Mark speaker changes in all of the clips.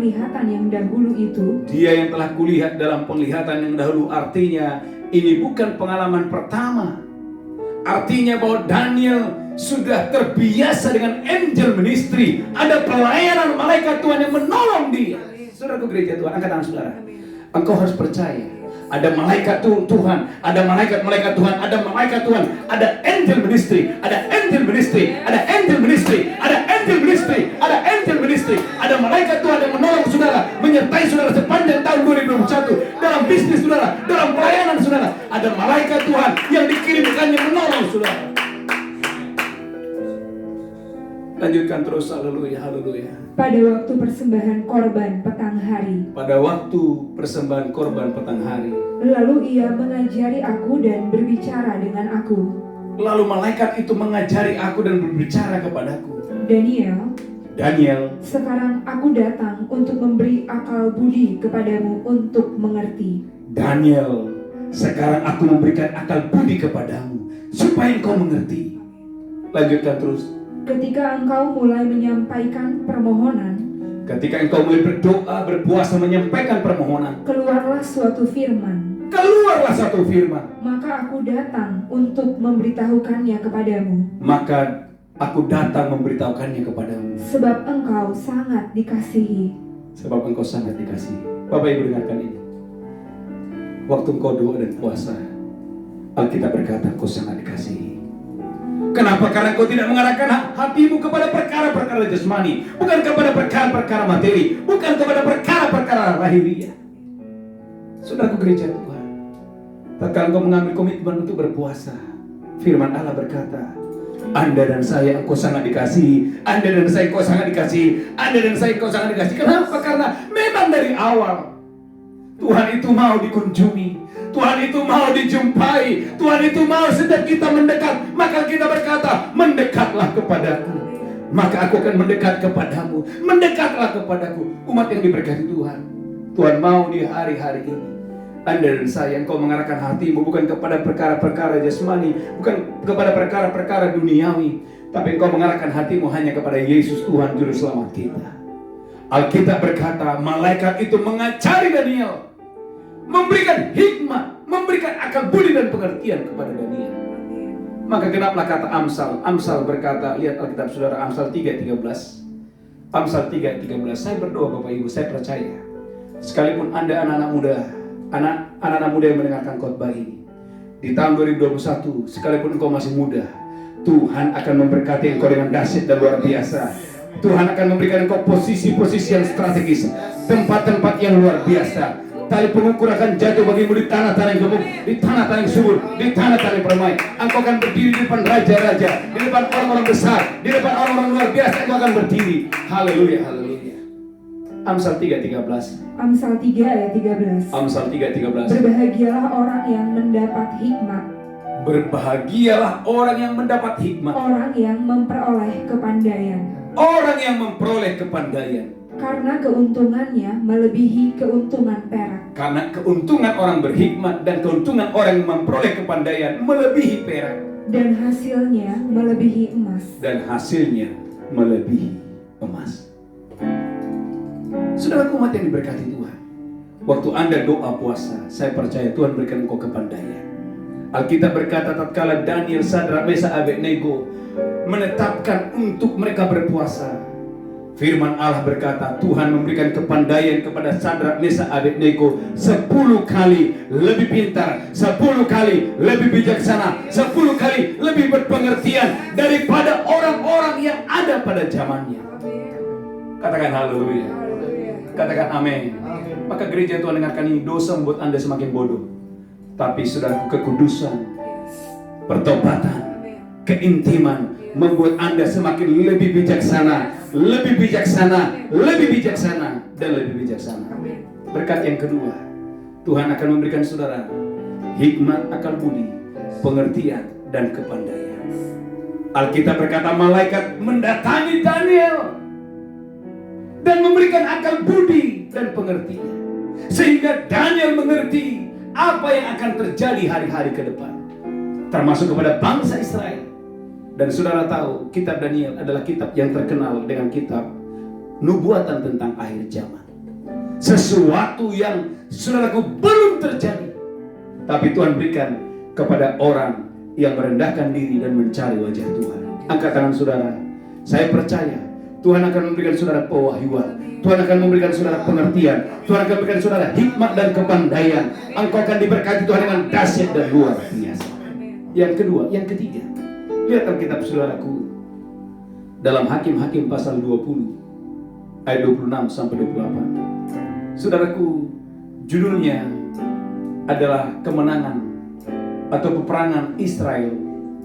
Speaker 1: penglihatan yang dahulu itu,
Speaker 2: dia yang telah kulihat dalam penglihatan yang dahulu, artinya ini bukan pengalaman pertama. Artinya bahwa Daniel sudah terbiasa dengan angel ministry. Ada pelayanan malaikat Tuhan yang menolong dia. Saudaraku gereja Tuhan, angkat tangan saudara. Engkau harus percaya. Ada malaikat Tuhan, ada malaikat-malaikat Tuhan, ada malaikat Tuhan, ada angel ministry, ada angel ministry, ada angel ministry, ada angel ministry, ada angel ministry, ada malaikat Tuhan yang menolong saudara, menyertai saudara sepanjang tahun 2021 dalam bisnis saudara, dalam pelayanan saudara. Ada malaikat Tuhan yang dikirimkannya menolong saudara. Lanjutkan terus, haleluya, haleluya.
Speaker 1: pada waktu persembahan korban petang hari.
Speaker 2: Pada waktu persembahan korban petang hari.
Speaker 1: Lalu ia mengajari aku dan berbicara dengan aku.
Speaker 2: Lalu malaikat itu mengajari aku dan berbicara kepadaku.
Speaker 1: Daniel, sekarang aku datang untuk memberi akal budi kepadamu untuk mengerti.
Speaker 2: Daniel, sekarang aku memberikan akal budi kepadamu supaya engkau mengerti. Lanjutkan terus.
Speaker 1: Ketika engkau mulai menyampaikan permohonan,
Speaker 2: ketika engkau mulai berdoa, berpuasa, menyampaikan permohonan,
Speaker 1: keluarlah suatu firman.
Speaker 2: Keluarlah satu firman.
Speaker 1: Maka aku datang untuk memberitahukannya kepadamu.
Speaker 2: Maka aku datang memberitahukannya kepadamu.
Speaker 1: Sebab engkau sangat dikasihi.
Speaker 2: Sebab engkau sangat dikasihi. Bapak Ibu dengarkan ini. Waktu engkau doa dan puasa, Alkitab berkata engkau sangat dikasihi. Kenapa? Karena kau tidak mengarahkan hatimu kepada perkara-perkara jasmani, bukan kepada perkara-perkara materi, bukan kepada perkara-perkara lahiriah. Saudaraku gereja Tuhan, tatkala engkau mengambil komitmen untuk berpuasa, firman Allah berkata, Anda dan saya engkau sangat dikasihi, Anda dan saya engkau sangat dikasihi, Anda dan saya engkau sangat dikasihi. Kenapa? Karena memang dari awal Tuhan itu mau dikunjungi, Tuhan itu mau dijumpai, Tuhan itu mau setiap kita mendekat. Maka kita berkata, mendekatlah kepadaku, maka aku akan mendekat kepadamu. Mendekatlah kepadaku. Umat yang diberkati Tuhan, Tuhan mau di hari-hari ini Anda dan saya, engkau mengarahkan hatimu bukan kepada perkara-perkara jasmani, bukan kepada perkara-perkara duniawi, tapi engkau mengarahkan hatimu hanya kepada Yesus Tuhan Juru Selamat kita. Alkitab berkata, malaikat itu mengajari Daniel, memberikan hikmat, memberikan akal budi dan pengertian kepada Daniel. Maka genaplah kata Amsal. Amsal berkata, lihat Alkitab saudara, Amsal 3:13. Amsal 3:13. Saya berdoa Bapak Ibu, saya percaya sekalipun Anda anak-anak muda, anak-anak muda yang mendengarkan khotbah ini di tahun 2021, sekalipun engkau masih muda, Tuhan akan memberkati engkau dengan dahsyat dan luar biasa. Tuhan akan memberikan engkau posisi-posisi yang strategis, tempat-tempat yang luar biasa. Tali pengukur akan jatuh bagimu di tanah-tanah yang gemuk, di tanah-tanah yang subur, di tanah-tanah yang permai. Engkau akan berdiri di depan raja-raja, di depan orang-orang besar, di depan orang-orang luar biasa. Engkau akan berdiri. Haleluya, haleluya. Amsal 3:13.
Speaker 1: Amsal 3 ayat 13.
Speaker 2: Amsal 3:13.
Speaker 1: Berbahagialah orang yang mendapat hikmat.
Speaker 2: Berbahagialah orang yang mendapat hikmat.
Speaker 1: Orang yang memperoleh kepandaian.
Speaker 2: Orang yang memperoleh kepandaian.
Speaker 1: Karena keuntungannya melebihi keuntungan perak.
Speaker 2: Karena keuntungan orang berhikmat dan keuntungan orang yang memperoleh kepandaian melebihi perak.
Speaker 1: Dan hasilnya melebihi emas.
Speaker 2: Dan hasilnya melebihi emas. Saudara umat yang diberkati Tuhan, waktu Anda doa puasa, saya percaya Tuhan berikan engkau kepandaian. Alkitab berkata tatkala Daniel, Sadrak, Mesak, Abednego menetapkan untuk mereka berpuasa, firman Allah berkata, Tuhan memberikan kepandaian kepada Sadrak, Mesak, Abednego 10 kali lebih pintar, 10 kali lebih bijaksana, 10 kali lebih berpengertian daripada orang-orang yang ada pada zamannya. Katakan haleluya. Katakan amin. Maka gereja Tuhan dengarkan ini, dosa membuat Anda semakin bodoh. Tapi saudara, kekudusan, pertobatan, keintiman membuat Anda semakin lebih bijaksana, lebih bijaksana, lebih bijaksana, dan lebih bijaksana. Berkat yang kedua, Tuhan akan memberikan saudara hikmat, akal budi, pengertian, dan kepandaian. Alkitab berkata malaikat mendatangi Daniel dan memberikan akal budi dan pengertian, sehingga Daniel mengerti apa yang akan terjadi hari-hari ke depan, termasuk kepada bangsa Israel. Dan saudara tahu, kitab Daniel adalah kitab yang terkenal dengan kitab nubuatan tentang akhir zaman. Sesuatu yang saudaraku belum terjadi, tapi Tuhan berikan kepada orang yang merendahkan diri dan mencari wajah Tuhan. Angkat tangan saudara. Saya percaya Tuhan akan memberikan saudara pewahyuan, Tuhan akan memberikan saudara pengertian, Tuhan akan memberikan saudara hikmat dan kepandaian. Engkau akan diberkati Tuhan dengan dahsyat dan luar biasa. Yang kedua, yang ketiga, lihat Alkitab saudaraku dalam Hakim-Hakim pasal 20 ayat 26 sampai 28. Saudaraku, judulnya adalah kemenangan atau peperangan Israel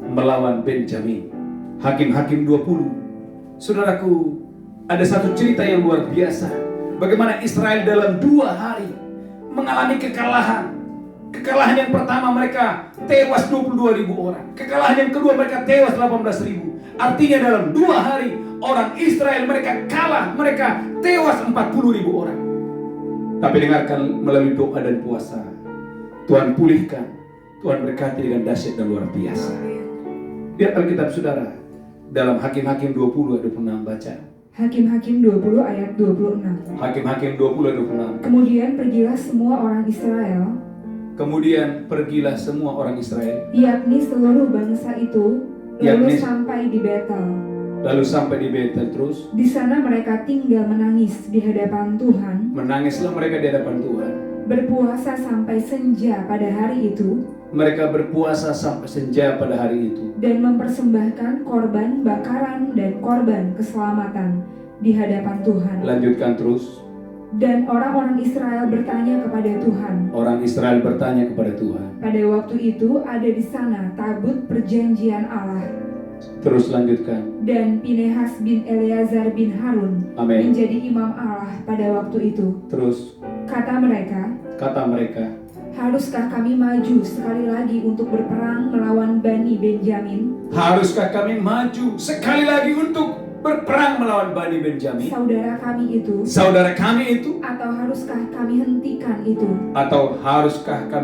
Speaker 2: melawan Benjamin. Hakim-Hakim 20. Saudaraku, ada satu cerita yang luar biasa. Bagaimana Israel dalam 2 hari mengalami kekalahan. Kekalahan yang pertama mereka tewas 22.000 orang. Kekalahan yang kedua mereka tewas 18.000. Artinya dalam 2 hari orang Israel mereka kalah. Mereka tewas 40.000 orang. Tapi dengarkan, melalui doa dan puasa Tuhan pulihkan, Tuhan berkati dengan dahsyat dan luar biasa. Lihat Alkitab saudara dalam Hakim-Hakim 20 ayat 26, baca.
Speaker 1: Hakim-Hakim 20 ayat 26.
Speaker 2: Hakim-Hakim 20 ayat 26.
Speaker 1: Kemudian pergilah semua orang Israel, yakni seluruh bangsa itu, lalu sampai di Betel.
Speaker 2: Terus
Speaker 1: Di sana mereka tinggal menangis di hadapan Tuhan.
Speaker 2: menangislah mereka di hadapan Tuhan.
Speaker 1: Berpuasa sampai senja pada hari itu,
Speaker 2: Mereka berpuasa sampai senja pada hari itu,
Speaker 1: dan mempersembahkan korban bakaran dan korban keselamatan di hadapan Tuhan.
Speaker 2: lanjutkan terus.
Speaker 1: Dan orang-orang Israel bertanya kepada Tuhan.
Speaker 2: Orang Israel bertanya kepada Tuhan.
Speaker 1: Pada waktu itu ada di sana tabut perjanjian Allah,
Speaker 2: Terus lanjutkan.
Speaker 1: dan Pinehas bin Eleazar bin Harun
Speaker 2: Amin.
Speaker 1: menjadi imam Allah pada waktu itu.
Speaker 2: Terus
Speaker 1: Kata mereka, haruskah kami maju sekali lagi untuk berperang melawan Bani Benjamin?
Speaker 2: haruskah kami maju sekali lagi untuk berperang melawan Bani Benjamin?
Speaker 1: Saudara kami itu? Atau haruskah kami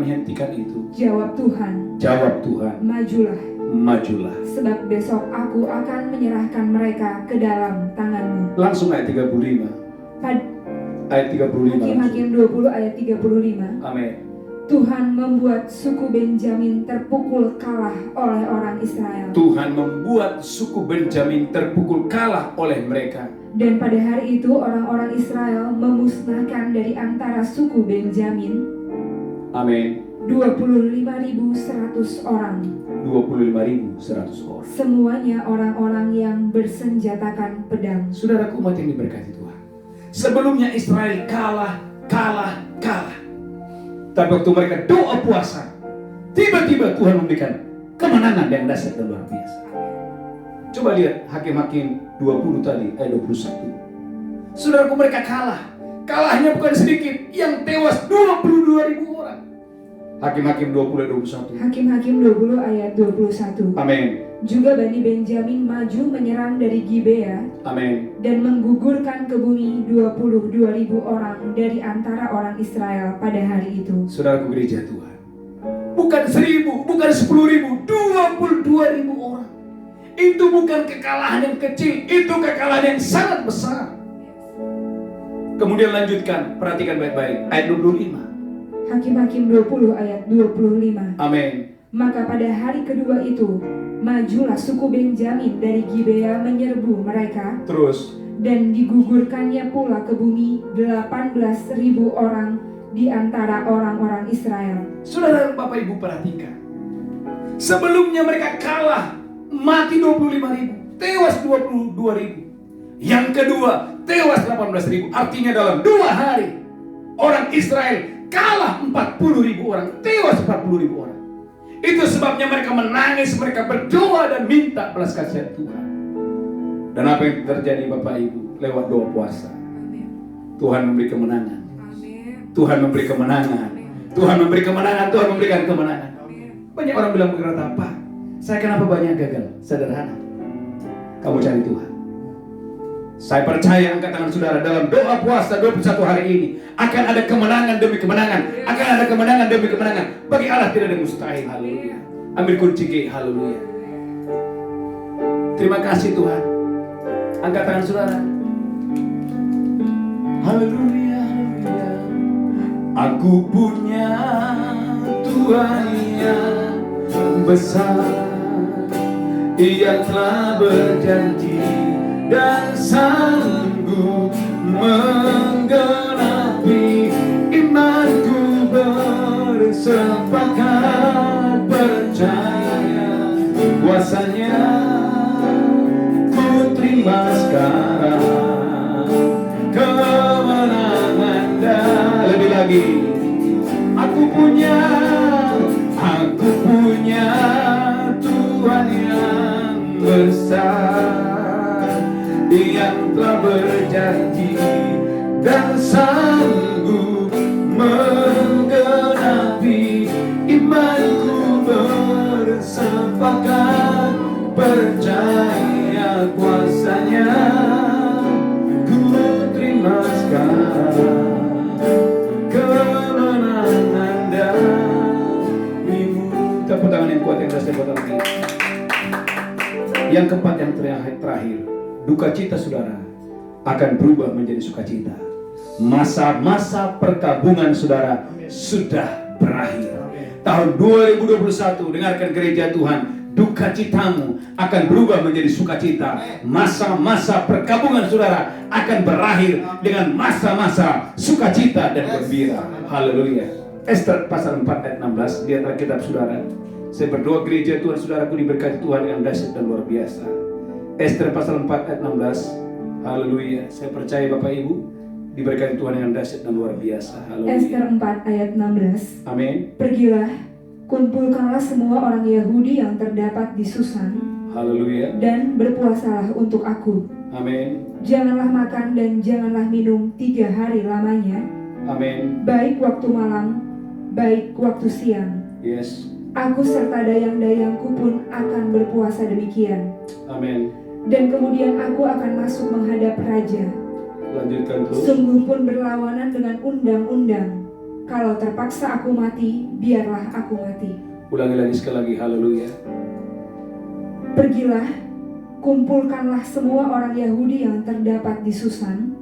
Speaker 1: hentikan itu? Jawab Tuhan, majulah. Sebab besok aku akan menyerahkan mereka ke dalam tanganmu.
Speaker 2: Langsung ayat 35. Ayat 35.
Speaker 1: Hakim-Hakim 20 ayat 35.
Speaker 2: Amin.
Speaker 1: Tuhan membuat suku Benjamin terpukul kalah oleh orang Israel.
Speaker 2: Tuhan membuat suku Benjamin terpukul kalah oleh mereka.
Speaker 1: Dan pada hari itu orang-orang Israel memusnahkan dari antara suku Benjamin,
Speaker 2: Amin,
Speaker 1: 25.100 orang.
Speaker 2: 25.100 orang.
Speaker 1: Semuanya orang-orang yang bersenjatakan pedang.
Speaker 2: Saudaraku umat yang diberkati Tuhan, sebelumnya Israel kalah. Tapi waktu mereka doa puasa, tiba-tiba Tuhan memberikan kemenangan yang dahsyat dan luar biasa. Coba lihat Hakim-Hakim 20 tadi ayat 21. Saudaraku, mereka kalah. Kalahnya bukan sedikit, yang tewas 22.000 orang. Hakim-Hakim 20 ayat 21.
Speaker 1: Hakim-Hakim 20 ayat 21.
Speaker 2: Amin.
Speaker 1: Juga Bani Benjamin maju menyerang dari Gibea.
Speaker 2: Amin.
Speaker 1: Dan menggugurkan ke bumi 22.000 orang dari antara orang Israel pada hari itu.
Speaker 2: Saudaraku gereja Tuhan, bukan 1.000, bukan 10.000, 22.000 orang. Itu bukan kekalahan yang kecil, itu kekalahan yang sangat besar. Kemudian lanjutkan, perhatikan baik-baik ayat 25.
Speaker 1: Hakim-Hakim 20 ayat 25.
Speaker 2: Amin.
Speaker 1: Maka pada hari kedua itu majulah suku Benjamin dari Gibea menyerbu mereka.
Speaker 2: Terus.
Speaker 1: Dan digugurkannya pula ke bumi 18.000 orang di antara orang-orang Israel.
Speaker 2: Saudara Bapak Ibu perhatikan, sebelumnya mereka kalah, mati 25.000, tewas 22.000. Yang kedua tewas 18.000. Artinya dalam 2 hari orang Israel kalah 40.000 orang, tewas 40.000 orang. Itu sebabnya mereka menangis, mereka berdoa dan minta belas kasihan Tuhan. Dan apa yang terjadi Bapak Ibu? Lewat doa puasa, Tuhan memberi kemenangan. Tuhan memberi kemenangan. Tuhan memberi kemenangan. Tuhan memberikan kemenangan. Banyak orang bilang berkata, "Pak, saya kenapa banyak gagal?" Sederhana, kamu cari Tuhan. Saya percaya, angkat tangan saudara, dalam doa puasa 21 hari ini akan ada kemenangan demi kemenangan. Akan ada kemenangan demi kemenangan. Bagi Allah tidak ada mustahil. Haleluya. Ambil kunci G. Haleluya. Terima kasih Tuhan. Angkat tangan saudara. Haleluya. Aku punya Tuhan yang besar, Ia telah berjanji dan sanggup menggenapi. Imanku bersepakat percaya kuasanya, ku terima sekarang kemenangan dan lebih lagi. Aku punya Tuhan yang besar, yang telah berjanji dan sanggup menggenapi. Imanku bersepakat percaya kuasanya, ku terima sekarang kemenangan darimu. Tepuk tangan yang kuat yang keras, tepuk tangan lagi. Yang keempat, yang terakhir, duka cita saudara akan berubah menjadi sukacita. Masa-masa perkabungan saudara sudah berakhir. Tahun 2021, dengarkan gereja Tuhan, duka citamu akan berubah menjadi sukacita. Masa-masa perkabungan saudara akan berakhir dengan masa-masa sukacita dan gembira. Haleluya. Ester pasal 4 ayat 16, lihat Alkitab saudara. Saya berdoa gereja Tuhan saudaraku diberkati Tuhan dengan dahsyat dan luar biasa. Ester pasal 4 ayat 16. Haleluya. Saya percaya Bapak Ibu diberkati Tuhan dengan dahsyat dan luar biasa. Haleluya.
Speaker 1: Ester 4 ayat 16.
Speaker 2: Amin.
Speaker 1: Pergilah, kumpulkanlah semua orang Yahudi yang terdapat di Susan.
Speaker 2: Haleluya.
Speaker 1: Dan berpuasalah untuk aku.
Speaker 2: Amin.
Speaker 1: Janganlah makan dan janganlah minum 3 hari lamanya.
Speaker 2: Amin.
Speaker 1: Baik waktu malam, baik waktu siang.
Speaker 2: Yes.
Speaker 1: Aku serta dayang-dayangku pun akan berpuasa demikian.
Speaker 2: Amin.
Speaker 1: Dan kemudian aku akan masuk menghadap raja.
Speaker 2: Lanjutkan terus.
Speaker 1: Sungguh pun berlawanan dengan undang-undang. Kalau terpaksa aku mati, biarlah aku mati.
Speaker 2: Ulangi lagi sekali lagi. Haleluya.
Speaker 1: Pergilah, kumpulkanlah semua orang Yahudi yang terdapat di Susan.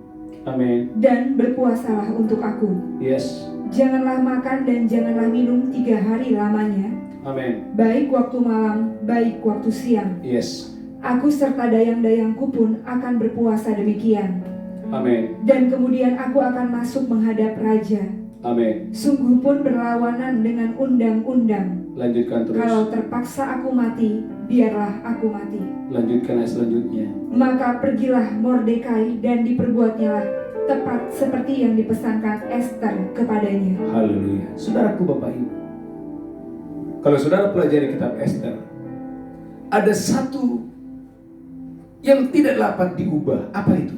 Speaker 2: Amin.
Speaker 1: Dan berpuasalah untuk aku.
Speaker 2: Yes.
Speaker 1: Janganlah makan dan janganlah minum 3 hari lamanya.
Speaker 2: Amin.
Speaker 1: Baik waktu malam, baik waktu siang.
Speaker 2: Yes.
Speaker 1: Aku serta dayang-dayangku pun akan berpuasa demikian.
Speaker 2: Amin.
Speaker 1: Dan kemudian aku akan masuk menghadap raja.
Speaker 2: Amin.
Speaker 1: Sungguh pun berlawanan dengan undang-undang.
Speaker 2: Lanjutkan terus.
Speaker 1: Kalau terpaksa aku mati, biarlah aku mati.
Speaker 2: Lanjutkan ayat selanjutnya.
Speaker 1: Maka pergilah Mordekai dan diperbuatnyalah tepat seperti yang dipesankan Ester kepadanya.
Speaker 2: Haleluya. Saudaraku Bapak Ibu, kalau saudara pelajari kitab Ester, ada satu yang tidak dapat diubah. Apa itu?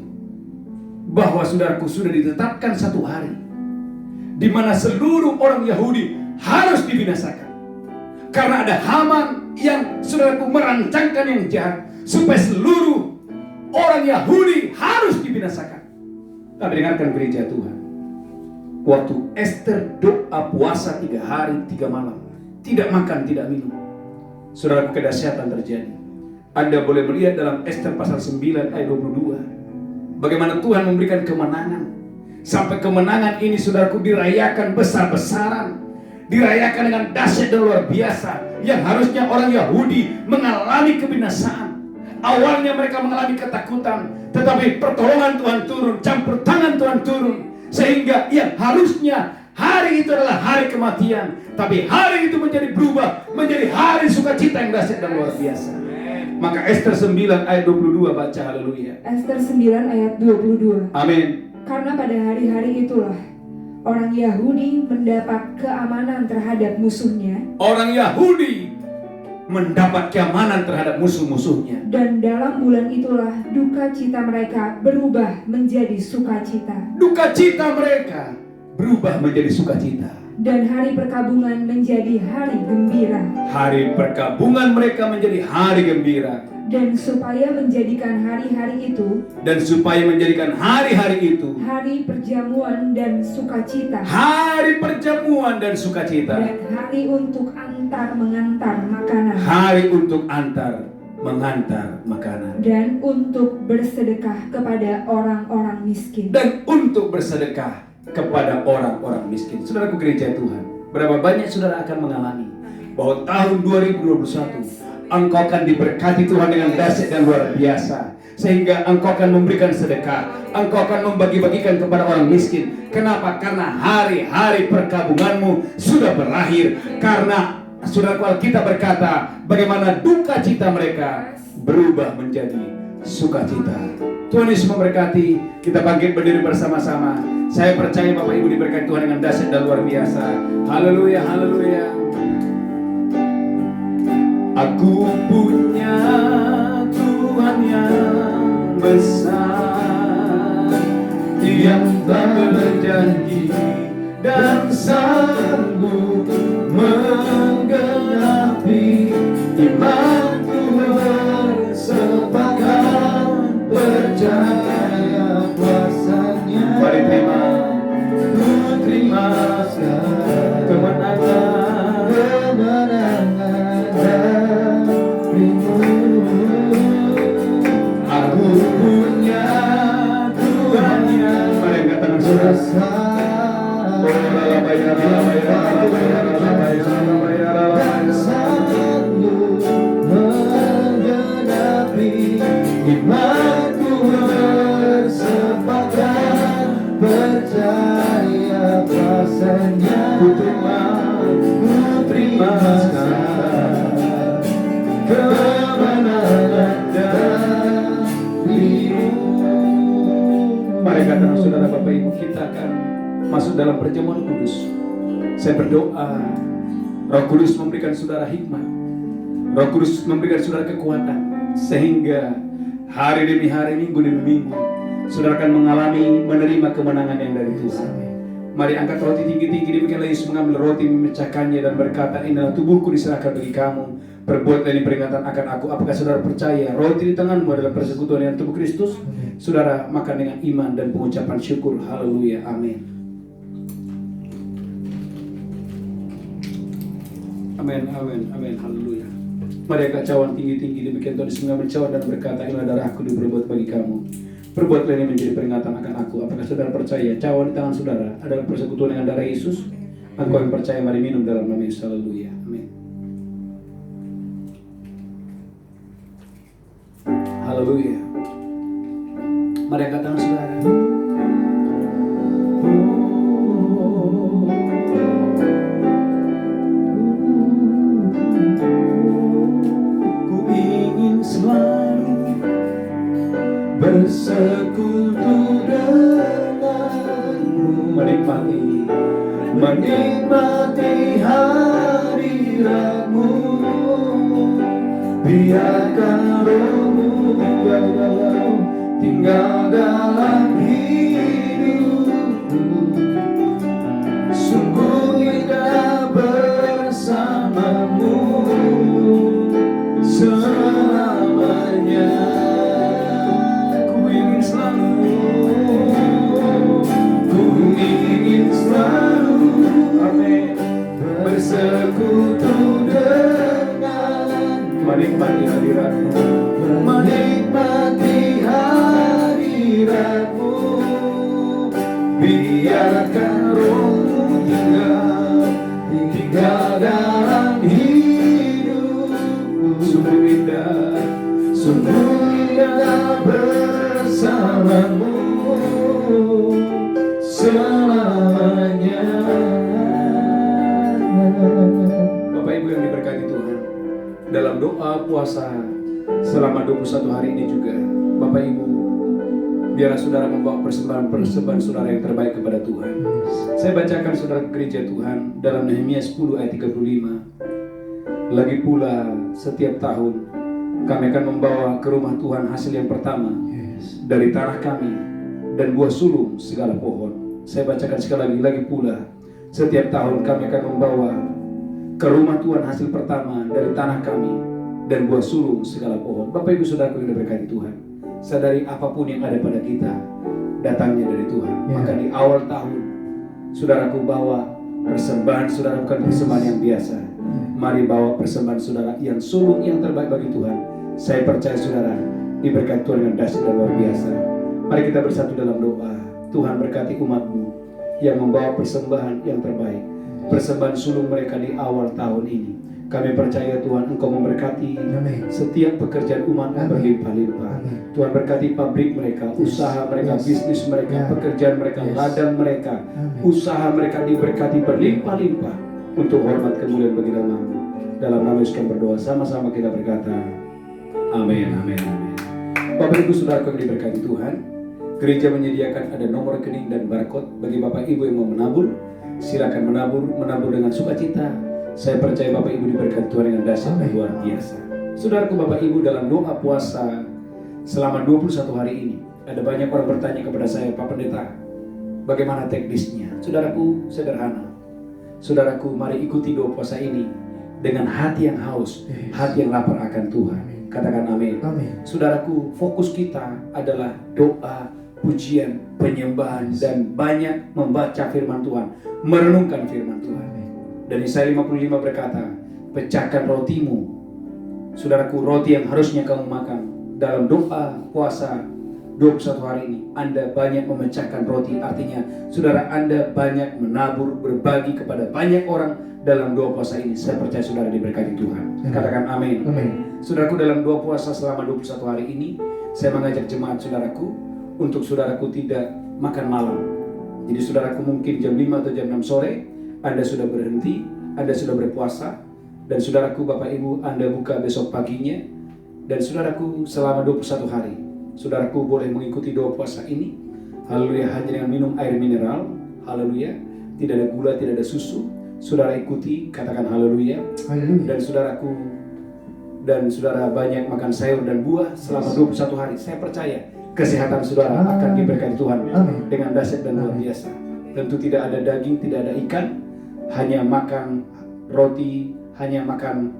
Speaker 2: Bahwa saudaraku sudah ditetapkan satu hari di mana seluruh orang Yahudi harus dibinasakan. Karena ada Haman yang saudaraku merancangkan yang jahat supaya seluruh orang Yahudi harus dibinasakan. Tapi dengarkan gereja Tuhan, waktu Ester doa puasa 3 hari 3 malam, tidak makan, tidak minum, saudara, kedahsyatan terjadi. Anda boleh melihat dalam Ester pasal 9 ayat 22, bagaimana Tuhan memberikan kemenangan. Sampai kemenangan ini saudaraku dirayakan besar-besaran, dirayakan dengan dahsyat dan luar biasa. Yang harusnya orang Yahudi mengalami kebinasaan, awalnya mereka mengalami ketakutan, tetapi pertolongan Tuhan turun, campur tangan Tuhan turun, sehingga yang harusnya hari itu adalah hari kematian, tapi hari itu menjadi berubah menjadi hari sukacita yang dahsyat dan luar biasa. Maka Ester 9 ayat 22 baca. Haleluya.
Speaker 1: Ester 9 ayat 22.
Speaker 2: Amin.
Speaker 1: Karena pada hari-hari itulah orang Yahudi mendapat keamanan terhadap musuhnya.
Speaker 2: Orang Yahudi mendapat keamanan terhadap musuh-musuhnya.
Speaker 1: Dan dalam bulan itulah duka cita mereka berubah menjadi sukacita.
Speaker 2: Duka cita mereka berubah menjadi sukacita.
Speaker 1: Dan hari perkabungan menjadi hari gembira.
Speaker 2: Hari perkabungan mereka menjadi hari gembira.
Speaker 1: Dan supaya menjadikan hari-hari itu, hari perjamuan dan sukacita.
Speaker 2: Hari perjamuan dan sukacita.
Speaker 1: Dan hari untuk antar mengantar makanan.
Speaker 2: Hari untuk antar mengantar makanan.
Speaker 1: Dan untuk bersedekah kepada orang-orang miskin.
Speaker 2: Dan untuk bersedekah kepada orang-orang miskin. Saudaraku gereja Tuhan, berapa banyak saudara akan mengalami bahwa tahun 2021 engkau akan diberkati Tuhan dengan dahsyat dan luar biasa, sehingga engkau akan memberikan sedekah, engkau akan membagi-bagikan kepada orang miskin. Kenapa? Karena hari-hari perkabunganmu sudah berakhir. Karena saudaraku, Alkitab berkata bagaimana duka cita mereka berubah menjadi sukacita. Tuhan Yesus memberkati. Kita bangkit berdiri bersama-sama. Saya percaya Bapak Ibu diberkati Tuhan dengan dahsyat dan luar biasa. Haleluya, haleluya. Aku punya Tuhan yang besar, yang tak berjanji dan sanggup menggenapi imanku bersepakat percaya kuasanya. Mari terima, ku terima kemenangan darimu. Aku punya Tuhan yang besar, dan sanggup menggenapi imanku bersepakat percaya kuasanya. Ku terima sekarang kemenangan darimu. Mari katakan saudara Bapak Ibu, kita akan masuk dalam perjamuan kudus. Saya berdoa Roh Kudus memberikan saudara hikmat, Roh Kudus memberikan saudara kekuatan, sehingga hari demi hari, minggu demi minggu, saudara akan mengalami, menerima kemenangan yang dari Tuhan. Mari angkat roti tinggi-tinggi. Demikianlah Yesus mengambil roti, memecahkannya dan berkata, inilah tubuhku diserahkan bagi kamu, perbuatlah ini peringatan akan aku. Apakah saudara percaya roti di tanganmu adalah persekutuan dengan tubuh Kristus? Saudara makan dengan iman dan pengucapan syukur. Haleluya, amin. Amin, amin, amin, haleluya. Mari angkat cawan tinggi-tinggi. Demikian Tuhan Yesus mengambil cawan dan berkata, inilah darahku diperbuat bagi kamu, perbuatlah ini menjadi peringatan akan aku. Apakah saudara percaya cawan di tangan saudara adalah persekutuan dengan darah Yesus? Engkau yang percaya, mari minum dalam nama Yesus. Haleluya, amin. Haleluya. Mari angkat tangan saudara. Ku ingin selalu bersekutu denganmu, menikmati hadiratmu. Biarkan rohmu tinggal dalam hidupku. Sungguh indah bersamamu selamanya. Ku ingin selalu amin, bersekutu dengan, menikmati hadiratmu, menikmati hadiratmu. Biarkan rohmu tinggal dalam hidupku. Sungguh indah bersamamu selamanya. Bapak Ibu yang diberkati Tuhan, dalam doa puasa selama 21 hari ini juga, Bapak Ibu, biarlah saudara membawa persembahan saudara yang terbaik kepada Tuhan. Saya bacakan saudara gereja Tuhan dalam Nehemia 10 ayat 35. Lagi pula setiap tahun kami akan membawa ke rumah Tuhan hasil yang pertama dari tanah kami dan buah sulung segala pohon. Saya bacakan sekali lagi pula setiap tahun kami akan membawa ke rumah Tuhan hasil pertama dari tanah kami dan buah sulung segala pohon. Bapak Ibu saudaraku yang diberkati Tuhan, sadari apapun yang ada pada kita datangnya dari Tuhan. Maka di awal tahun saudaraku bawa persembahan saudara, bukan persembahan yang biasa. Mari bawa persembahan saudara yang sulung yang terbaik bagi Tuhan. Saya percaya saudara diberkati Tuhan dengan dahsyat dan luar biasa. Mari kita bersatu dalam doa. Tuhan berkati umat-Mu yang membawa persembahan yang terbaik, persembahan sulung mereka di awal tahun ini. Kami percaya Tuhan Engkau memberkati setiap pekerjaan umat berlimpah-limpah. Tuhan berkati pabrik mereka, usaha mereka, bisnis mereka, pekerjaan mereka, ladang mereka, usaha mereka diberkati berlimpah-limpah untuk hormat kemuliaan bagi nama-Mu. Dalam nama Yesus kami berdoa, sama-sama kita berkata, amin, amin, amin. Bapak Ibu Saudara yang diberkati Tuhan, gereja menyediakan ada nomor rekening dan barcode bagi Bapak Ibu yang mau menabur. Silakan menabur dengan sukacita. Saya percaya Bapak Ibu diberkati Tuhan dengan dahsyat dan luar biasa. Saudaraku Bapak Ibu, dalam doa puasa selama 21 hari ini, ada banyak orang bertanya kepada saya, Pak Pendeta, bagaimana teknisnya? Saudaraku, sederhana. Saudaraku, mari ikuti doa puasa ini dengan hati yang haus, hati yang lapar akan Tuhan. Katakan amin. Saudaraku, fokus kita adalah doa, pujian, penyembahan, dan banyak membaca firman Tuhan, merenungkan firman Tuhan. Dan Yesaya 55 berkata, pecahkan rotimu. Saudaraku, roti yang harusnya kamu makan dalam doa puasa 21 hari ini, Anda banyak memecahkan roti. Artinya, saudara Anda banyak menabur, berbagi kepada banyak orang dalam doa puasa ini. Saya percaya saudara diberkati Tuhan. Katakan amin. Saudaraku, dalam doa puasa selama 21 hari ini, saya mengajak jemaat saudaraku untuk saudaraku tidak makan malam. Jadi saudaraku mungkin jam 5 atau jam 6 sore Anda sudah berhenti, Anda sudah berpuasa, dan saudaraku Bapak Ibu Anda buka besok paginya, dan saudaraku selama 21 hari saudaraku boleh mengikuti doa puasa ini. Haleluya, hanya dengan minum air mineral. Haleluya, tidak ada gula, tidak ada susu. Saudara ikuti, katakan haleluya. Dan saudaraku dan saudara banyak makan sayur dan buah selama 21 hari. Saya percaya kesehatan saudara akan diberkati Tuhan dengan dahsyat dan luar biasa. Tentu tidak ada daging, tidak ada ikan, hanya makan roti, hanya makan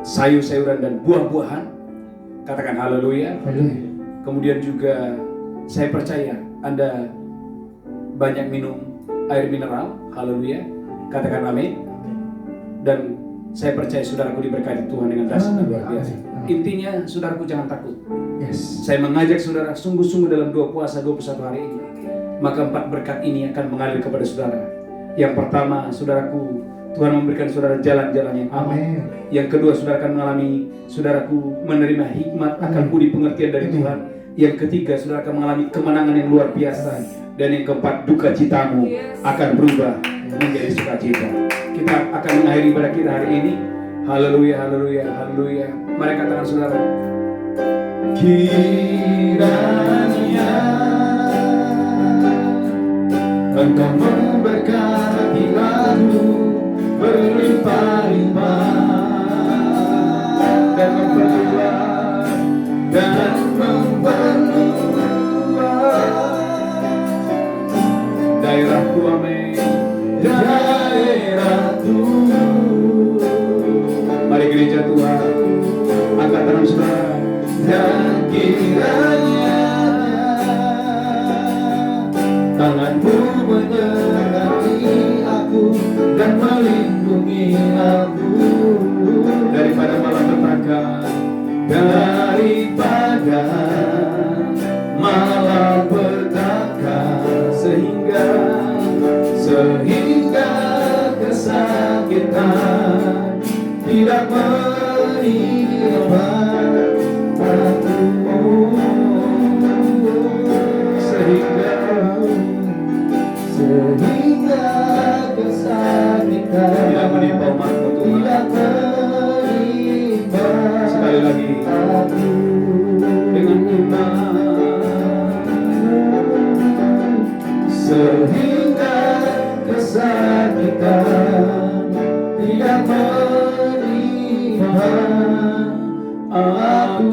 Speaker 2: sayur-sayuran dan buah-buahan. Katakan haleluya. Kemudian juga saya percaya Anda banyak minum air mineral. Haleluya. Katakan amin. Dan saya percaya saudaraku diberkati Tuhan dengan dahsyat dan luar biasa. Intinya saudaraku jangan takut. Saya mengajak saudara sungguh-sungguh dalam doa puasa 21 hari ini. Maka 4 berkat ini akan mengalir kepada saudara. Yang pertama, saudaraku, Tuhan memberikan saudara jalan-jalan yang aman. Yang kedua, saudara akan mengalami, saudaraku, menerima hikmat akan budi pengertian dari Tuhan. Yang ketiga, saudara akan mengalami kemenangan yang luar biasa. Dan yang keempat, duka citamu akan berubah menjadi sukacita. Kita akan mengakhiri ibadah kita hari ini. Haleluya, haleluya, haleluya. Mari katakan saudara, kiranya Engkau memberkati lalu berlimpah-limpah dan memperluas daerahku, amin, daerahku. Mari gereja Tuhan, angkat tangan saudara. Dan kiranya tanganmu menyertai aku dan melindungi aku daripada malapetaka, daripada malapetaka, sehingga kesakitan tidak menimpa aku, sehingga kesakitan tidak menimpa umatmu Tuhan. Sekali lagi dengan iman, sehingga kesakitan tidak menimpa aku.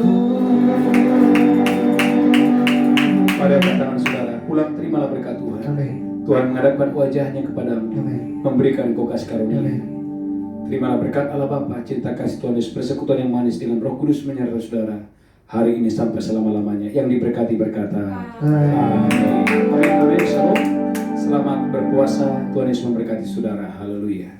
Speaker 2: Pada tangan saudara, pulang terimalah berkat Tuhan. Tuhan menghadapkan wajahnya kepadamu, memberikan engkau kasih karunia. Terimalah berkat Allah Bapa, cinta kasih Tuhan Yesus, persekutuan yang manis dengan Roh Kudus menyertai saudara hari ini sampai selama-lamanya. Yang diberkati berkata amin. Amin. Shalom. Selamat berpuasa. Tuhan Yesus memberkati saudara. Haleluya.